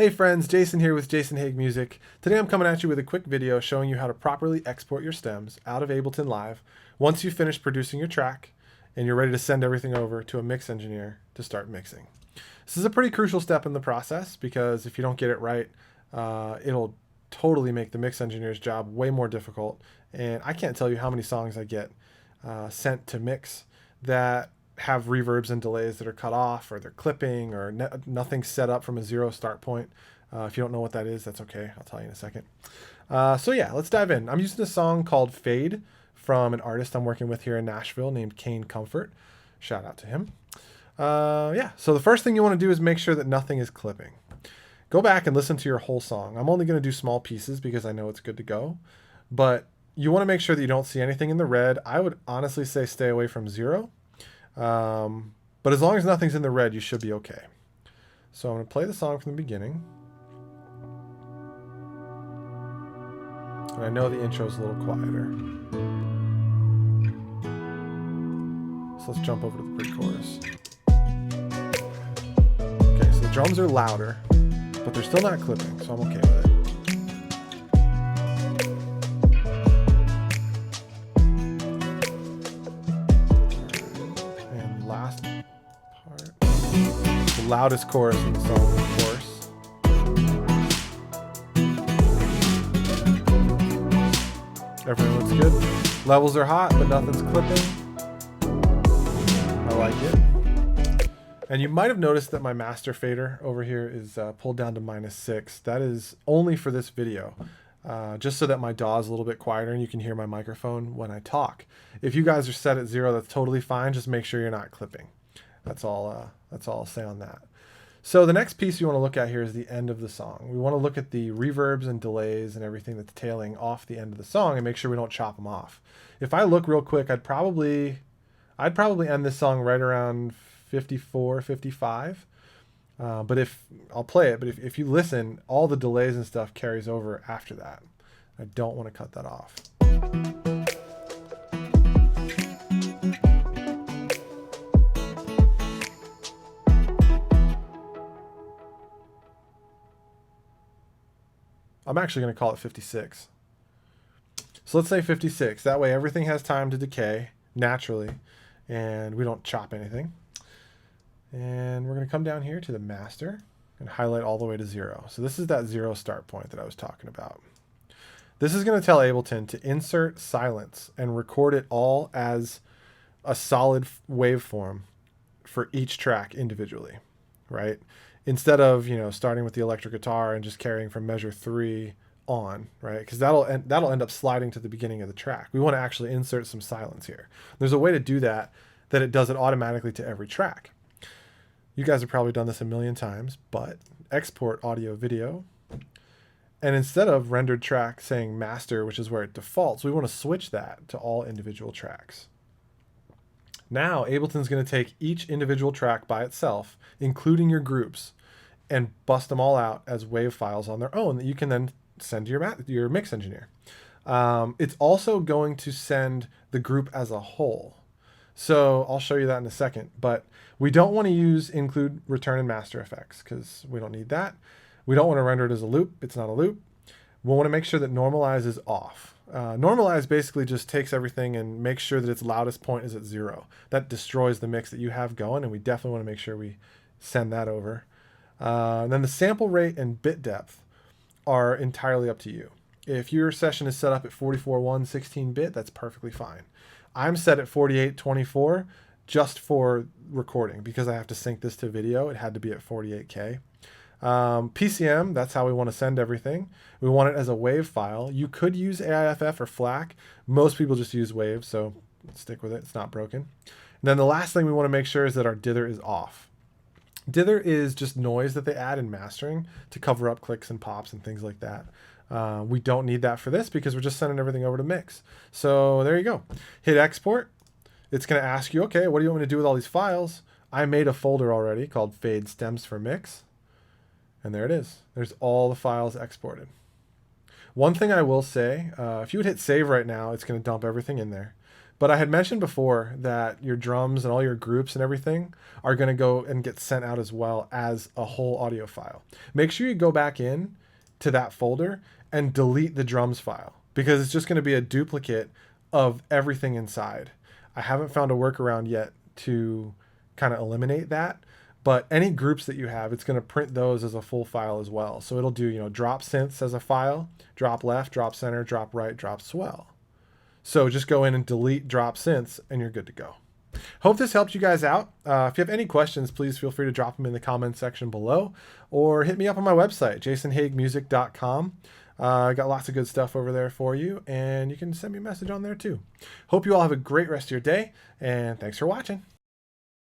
Hey friends, Jason here with Jason Haig Music. Today I'm coming at you with a quick video showing you how to properly export your stems out of Ableton Live once you've finished producing your track and you're ready to send everything over to a mix engineer to start mixing. This is a pretty crucial step in the process because if you don't get it right, it'll totally make the mix engineer's job way more difficult. And I can't tell you how many songs I get sent to mix that have reverbs and delays that are cut off, or they're clipping, or nothing's set up from a zero start point. If you don't know what that is, that's okay. I'll tell you in a second. So yeah, let's dive in. I'm using a song called Fade from an artist I'm working with here in Nashville named Kane Comfort. Shout out to him. Yeah, so the first thing you want to do is make sure that nothing is clipping. Go back and listen to your whole song. I'm only going to do small pieces because I know it's good to go, but you want to make sure that you don't see anything in the red. I would honestly say stay away from zero. But as long as nothing's in the red, you should be okay. So I'm going to play the song from the beginning. And I know the intro is a little quieter. So let's jump over to the pre-chorus. Okay, so the drums are louder, but they're still not clipping, so I'm okay with it. Last part. The loudest chorus in the song, of course. Everything looks good. Levels are hot, but nothing's clipping. I like it. And you might have noticed that my master fader over here is pulled down to -6. That is only for this video. Just so that my DAW is a little bit quieter and you can hear my microphone when I talk. If you guys are set at 0, that's totally fine. Just make sure you're not clipping. That's all I'll say on that. So the next piece you want to look at here is the end of the song. We want to look at the reverbs and delays and everything that's tailing off the end of the song and make sure we don't chop them off. If I look real quick, I'd probably end this song right around 54, 55. But I'll play it, but if you listen, all the delays and stuff carries over after that. I don't want to cut that off. I'm actually going to call it 56. So let's say 56. That way everything has time to decay naturally and we don't chop anything. And we're going to come down here to the master and highlight all the way to 0. So this is that 0 start point that I was talking about. This is going to tell Ableton to insert silence and record it all as a solid waveform for each track individually, right? Instead of, starting with the electric guitar and just carrying from measure 3 on, right? Because that'll end up sliding to the beginning of the track. We want to actually insert some silence here. There's a way to do that it does it automatically to every track. You guys have probably done this a million times, but export audio video. And instead of rendered track saying master, which is where it defaults, we want to switch that to all individual tracks. Now Ableton's going to take each individual track by itself, including your groups, and bust them all out as WAV files on their own that you can then send to your mix engineer. It's also going to send the group as a whole. So I'll show you that in a second, but we don't want to include return and master effects because we don't need that. We don't want to render it as a loop. It's not a loop. We'll want to make sure that normalize is off. Normalize basically just takes everything and makes sure that its loudest point is at 0. That destroys the mix that you have going, and we definitely want to make sure we send that over. And then the sample rate and bit depth are entirely up to you. If your session is set up at 44.1 16-bit, that's perfectly fine. I'm set at 48.24 just for recording because I have to sync this to video. It had to be at 48K. PCM, that's how we want to send everything. We want it as a WAV file. You could use AIFF or FLAC. Most people just use WAV, so stick with it. It's not broken. And then the last thing we want to make sure is that our dither is off. Dither is just noise that they add in mastering to cover up clicks and pops and things like that. We don't need that for this because we're just sending everything over to mix. So there you go. Hit export. It's going to ask you, okay, what do you want me to do with all these files? I made a folder already called Fade Stems for Mix. And there it is. There's all the files exported. One thing I will say, if you would hit save right now, it's going to dump everything in there. But I had mentioned before that your drums and all your groups and everything are going to go and get sent out as well as a whole audio file. Make sure you go back in to that folder and delete the drums file, because it's just going to be a duplicate of everything inside. I haven't found a workaround yet to kind of eliminate that, but any groups that you have, it's going to print those as a full file as well. So it'll do, you know, drop synths as a file, drop left, drop center, drop right, drop swell. So just go in and delete drop synths and you're good to go. Hope this helped you guys out. If you have any questions, please feel free to drop them in the comments section below, or hit me up on my website, jasonhaigmusic.com. I got lots of good stuff over there for you, and you can send me a message on there too. Hope you all have a great rest of your day, and thanks for watching.